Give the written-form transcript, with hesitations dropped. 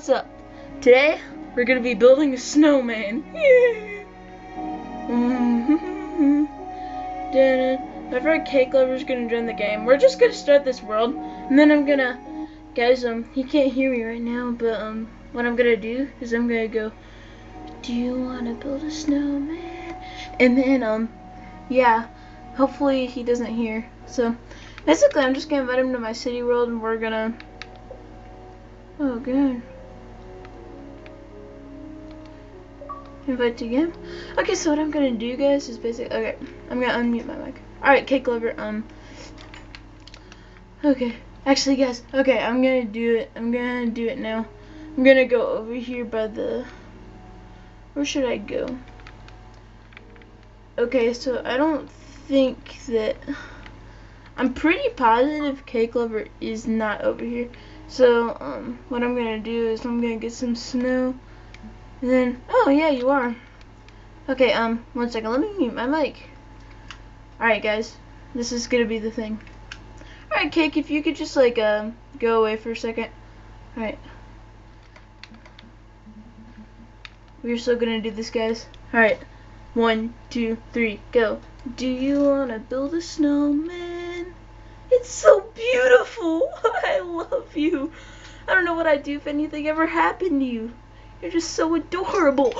what's up? Today, we're gonna be building a snowman. Yeah. My friend Cake Lover's gonna join the game. We're just gonna start this world, and then I'm gonna, guys, he can't hear me right now, but what I'm gonna do is I'm gonna go, do you wanna build a snowman? And then, yeah, hopefully he doesn't hear. So, basically, I'm just gonna invite him to my city world, and we're gonna, oh god. Invite to game. Okay, so what I'm gonna do, guys, is basically, okay, I'm gonna unmute my mic. Alright, Cake Lover, okay, actually, guys, okay, I'm gonna do it now. I'm gonna go over here by the, where should I go? Okay, so I don't think that, I'm pretty positive Cake Lover is not over here. So, what I'm gonna do is I'm gonna get some snow. And then, oh yeah, you are. Okay, 1 second, let me mute my mic. Alright guys, this is gonna be the thing. Alright Cake, if you could just like, go away for a second. Alright. We're still gonna do this, guys. Alright, 1, 2, 3, go. Do you wanna build a snowman? It's so beautiful. I love you. I don't know what I'd do if anything ever happened to you. You're just so adorable.